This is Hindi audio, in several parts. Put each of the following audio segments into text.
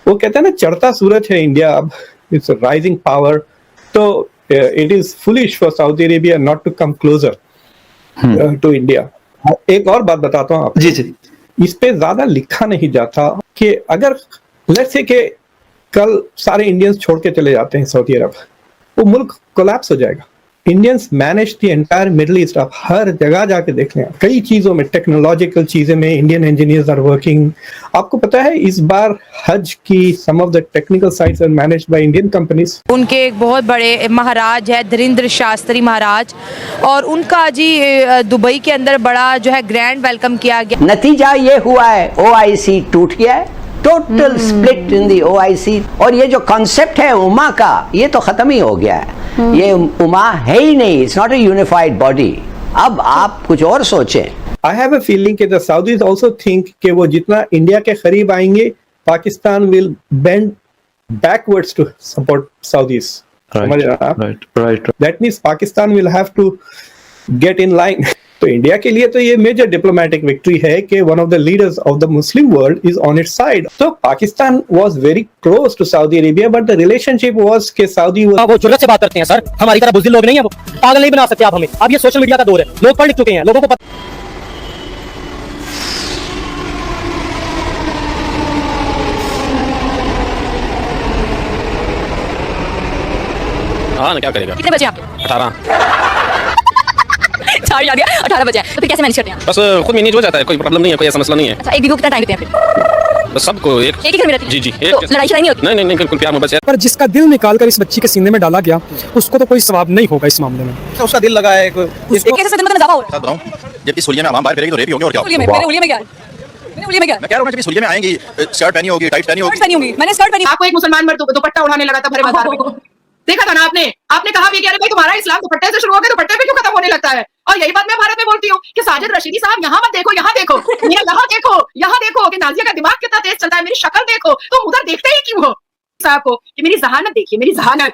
वो कहते हैं ना चढ़ता सूरज है इंडिया अब, इट्स राइजिंग पावर, तो it is foolish for Saudi Arabia not to come closer to India. एक और बात बताता हूँ आपको, जी जी, इस पे ज्यादा लिखा नहीं जाता कि अगर लेट्स से कि कल सारे इंडियंस छोड़ के चले जाते हैं सऊदी अरब, वो मुल्क कोलैप्स हो जाएगा। Indians manage the entire middle east. आप हर जगह जाके देख लें, कई चीजों में, टेक्नोलॉजिकल चीजें में इंडियन इंजीनियर्स आर वर्किंग। आपको पता है इस बार हज की some of the technical sites are managed by Indian companies. उनके एक बहुत बड़े महाराज है धीरेन्द्र शास्त्री महाराज, और उनका जी दुबई के अंदर बड़ा जो है ग्रैंड वेलकम किया गया। नतीजा ये हुआ है OIC टूट गया है, total split in the OIC। और ये जो कॉन्सेप्ट है उमा का, ये तो खत्म ही हो गया है। ये उमा है ही नहीं, it's not a unified body. अब आप कुछ और सोचें। आई हैव अ फीलिंग कि द साउदीज आल्सो थिंक कि वो जितना इंडिया के करीब आएंगे, Pakistan will bend backwards to support Saudis. समझ रहे हैं आप? Right. That means Pakistan will have to get in line. तो इंडिया के लिए तो ये मेजर डिप्लोमेटिक विक्ट्री है कि one of the leaders of the Muslim world is on its side. तो Pakistan was very close to Saudi Arabia, but the relationship was कि सऊदी वो जुर्रत से बात करते हैं सर, हमारी तरह बुज़दिल लोग नहीं है, वो पागल नहीं बना सकते आप हमें। अब ये सोशल मीडिया का दौर है, लोग पढ़ लिख चुके हैं, लोगों को पता। हाँ ना, क्या करेगा? कितने बजे आपके? 18। 4 याद गया, 18 बजे तो फिर कैसे मैनेज करते हैं? बस खुद मैनेज हो जाता है, कोई प्रॉब्लम नहीं है, कोई ऐसा मसला नहीं है। अच्छा, एक वीक को कितना टाइम देते हैं फिर? बस सबको एक ही घर में रहते हैं? जी जी, तो लड़ाई नहीं होती? नहीं, बिल्कुल प्यार मोहब्बत से। पर जिसका दिल निकाल कर इस बच्ची के सीने में डाला गया, उसको तो कोई सवाब नहीं होगा इस मामले में। उसका दिल लगा है कैसे सदमा में इजाफा हो रहा है? जबकि सुलिया में आवाम बाहर फिरेगी तो रेप ही होंगे और क्या होगा? मेरे उलिये में क्या है? मेरे उलिये में क्या है? मैं कह रहा हूं जब सुलिया में आएंगी, शर्ट पहनी होगी, टाइट पहनी होगी। स्कर्ट पहनी होगी, मैंने स्कर्ट पहनी। आपको एक मुसलमान मर्द दुपट्टा उड़ाने लगा था भरे बाजार में, देखा था ना आपने कहा भी कि अरे भाई तुम्हारा इस्लाम दुपट्टे से शुरू हो गया, दुपट्टे पे क्यों खत्म होने लगता है? और यही बात मैं भारत में बोलती हूँ कि साजिद रशीदी साहब यहाँ मत देखो, यहाँ देखो, यहाँ देखो कि नाजिया का दिमाग कितना तेज चलता है, मेरी शक्ल देखो, तुम उधर देखते ही क्यों हो? साहब को कि मेरी जहानत देखिए, मेरी जहानत,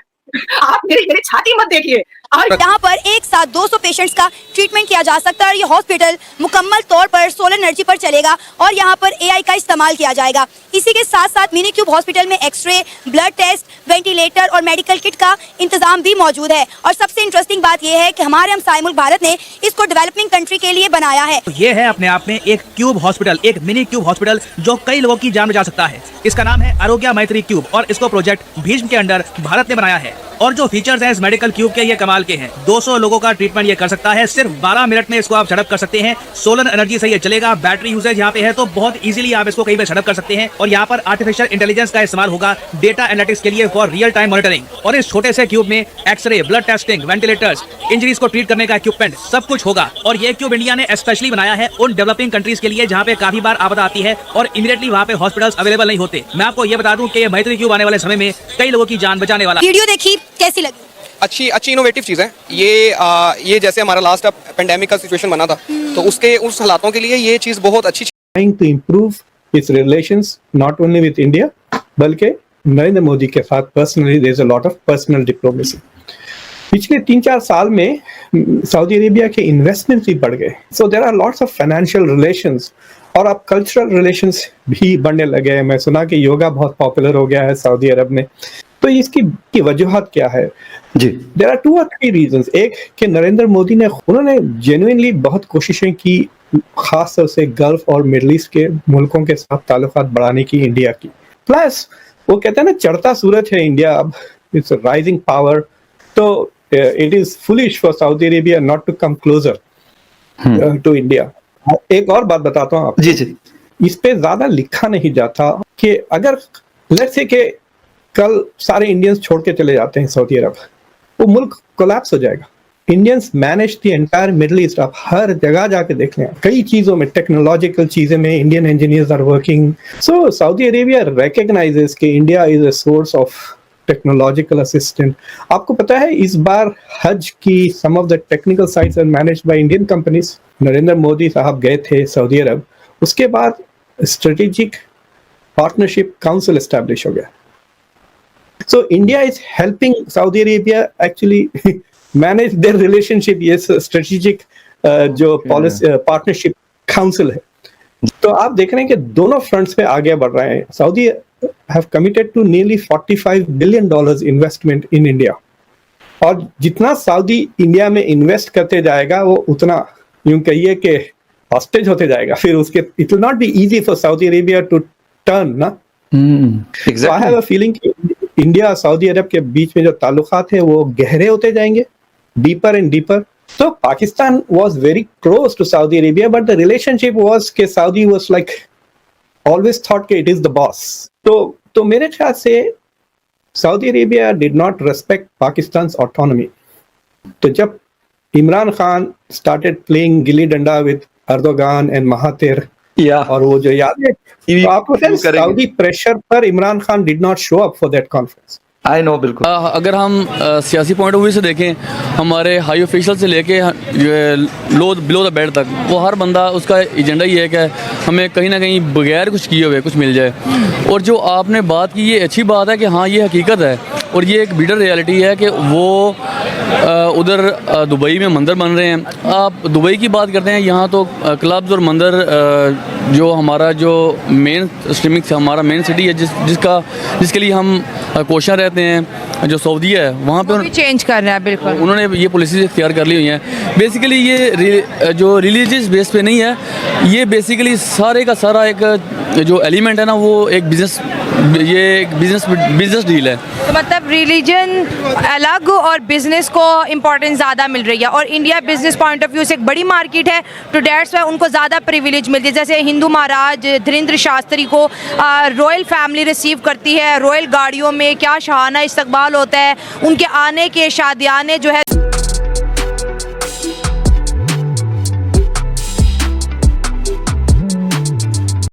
आप मेरी छाती मत देखिए। और यहाँ पर एक साथ 200 पेशेंट्स का ट्रीटमेंट किया जा सकता है और ये हॉस्पिटल मुकम्मल तौर पर सोलर एनर्जी पर चलेगा और यहाँ पर AI का इस्तेमाल किया जाएगा। इसी के साथ साथ मिनी क्यूब हॉस्पिटल में एक्सरे, ब्लड टेस्ट, वेंटिलेटर और मेडिकल किट का इंतजाम भी मौजूद है। और सबसे इंटरेस्टिंग बात यह है कि हमारे हमसाए मुल्क भारत ने इसको डेवलपिंग कंट्री के लिए बनाया है। ये है अपने आप में एक क्यूब हॉस्पिटल, एक मिनी क्यूब हॉस्पिटल जो कई लोगों की जान बचा सकता है। इसका नाम है आरोग्य मैत्री क्यूब और इसको प्रोजेक्ट भीष्म के अंडर भारत ने बनाया है। और जो फीचर्स हैं इस मेडिकल क्यूब के, ये कमाल के हैं। 200 लोगों का ट्रीटमेंट ये कर सकता है, सिर्फ 12 मिनट में इसको आप सेटअप कर सकते हैं। सोलर एनर्जी से ये चलेगा, बैटरी यूसेज यहाँ पे है तो बहुत इजीली आप इसको कहीं पे सेटअप कर सकते हैं। और यहाँ पर आर्टिफिशियल इंटेलिजेंस का इस्तेमाल होगा डेटा एनालिटिक्स के लिए फॉर रियल टाइम मॉनिटरिंग। और इस छोटे से क्यूब में x ray, blood testing, ventilators, injuries को ट्रीट करने का इक्विपमेंट सब कुछ होगा। और ये क्यूब इंडिया ने स्पेशली बनाया है उन डेवलपिंग कंट्रीज के लिए जहाँ पे काफी बार आपदा आती है और इमीडिएटली वहाँ पे हॉस्पिटल्स अवेलेबल नहीं होते। मैं आपको ये बता दूं कि ये मैत्री क्यूब आने वाले समय में कई लोगों की जान बचाने वाला। वीडियो देखी, कैसी लगी? अच्छी इनोवेटिव चीज़ है ये जैसे हमारा लास्ट पेंडेमिक का सिचुएशन बना था तो उस हालातों के लिए ये चीज़ बहुत अच्छी। Trying to improve its relations not only with India बल्कि नरेंद्र मोदी के साथ personally there is a lot of personal diplomacy। पिछले 3-4 साल में सऊदी अरेबिया के इन्वेस्टमेंट्स भी बढ़ गए, so there are lots of financial relations और अब कल्चरल रिलेशंस भी बढ़ने लगे हैं। मैं सुना कि योगा बहुत पॉपुलर हो गया है सऊदी अरब में, तो इसकी वजूहत क्या है जी? There are 2 or 3 reasons. एक कि नरेंद्र मोदी उन्होंने जेन्युइनली बहुत कोशिशें की, खास तौर से गल्फ और मिडल ईस्ट के मुल्कों के साथ ताल्लुकात बढ़ाने की इंडिया की। प्लस वो कहते हैं ना चढ़ता सूरज है इंडिया अब, इट्स राइजिंग पावर, तो it is foolish for Saudi Arabia not to come closer to India. एक और बात बताता हूँ आपको, जी जी, इस पे ज्यादा लिखा नहीं जाता कि अगर लेट्स से कि कल सारे इंडियंस छोड़ के चले जाते हैं सऊदी अरब, वो मुल्क कोलैप्स हो जाएगा। Indians manage the entire middle east. आप हर जगह जाके देख लें, कई चीजों में, टेक्नोलॉजिकल चीजें में Indian engineers are working. So Saudi Arabia recognizes कि India is a source of technological assistant. आपको पता है इस बार हज की some of the technical sites are managed by Indian companies. Narendra Modi sahab गए थे सऊदी अरब, उसके बाद स्ट्रेटेजिक पार्टनरशिप काउंसिल एस्टैब्लिश हो गया। So India is helping Saudi Arabia actually manage their relationship। Yes, strategic जो policy partnership council है। तो आप देख रहे हैं कि दोनों फ्रंट्स पे आगे बढ़ रहे हैं। Saudi have committed to nearly $45 billion investment in India. और जितना सऊदी इंडिया में इन्वेस्ट करते जाएगा वो उतना यूं कहिए कि हॉस्टेज होते जाएगा, फिर उसके it will not be easy for Saudi Arabia to turn ना। So I have a feeling कि इंडिया और सऊदी अरब के बीच में जो ताल्लुकात है वो गहरे होते जाएंगे, deeper and deeper. So Pakistan was very close to Saudi Arabia, but the relationship was कि Saudi was like always thought कि it is the boss. तो मेरे ख्याल से Saudi Arabia did not respect Pakistan's autonomy. तो जब Imran Khan started playing gilli danda with Erdogan and Mahathir, और वो जो याद है, तो आपको Saudi pressure पर Imran Khan did not show up for that conference. I know बिल्कुल। अगर हम सियासी पॉइंट ऑफ व्यू से देखें, हमारे हाई ऑफिशियल से लेके लो बिलो द बेड तक, वो हर बंदा उसका एजेंडा ही है कि हमें कहीं ना कहीं बगैर कुछ किए हुए कुछ मिल जाए। और जो आपने बात की ये अच्छी बात है कि हाँ ये हकीकत है और ये एक बीटर रियलिटी है कि वो उधर दुबई में मंदिर बन रहे हैं। आप दुबई की बात करते हैं, यहाँ तो क्लब्स और मंदिर जो हमारा जो मेन स्ट्रीमिंग हमारा मेन सिटी है जिसके लिए हम कोशिश रहते हैं, जो सऊदी है वहाँ पे चेंज कर रहा है। बिल्कुल उन्होंने ये पॉलिसी इख्तियार कर ली हुई है। बेसिकली ये जो रिलीजियस बेस पे नहीं है, ये बेसिकली सारे का सारा एक जो एलिमेंट है ना वो एक बिजनेस डील है। तो मतलब रिलीजन अलग और बिजनेस को इम्पोर्टेंस ज़्यादा मिल रही है, और India business point of view से एक बड़ी मार्केट है, तो डेट्स वाई उनको ज़्यादा प्रिविलेज मिलती है। जैसे हिंदू महाराज धीरेन्द्र शास्त्री को रॉयल फैमिली रिसीव करती है, रॉयल गाड़ियों में क्या शाहाना इस्तकबाल होता है, उनके आने के शादियाने जो है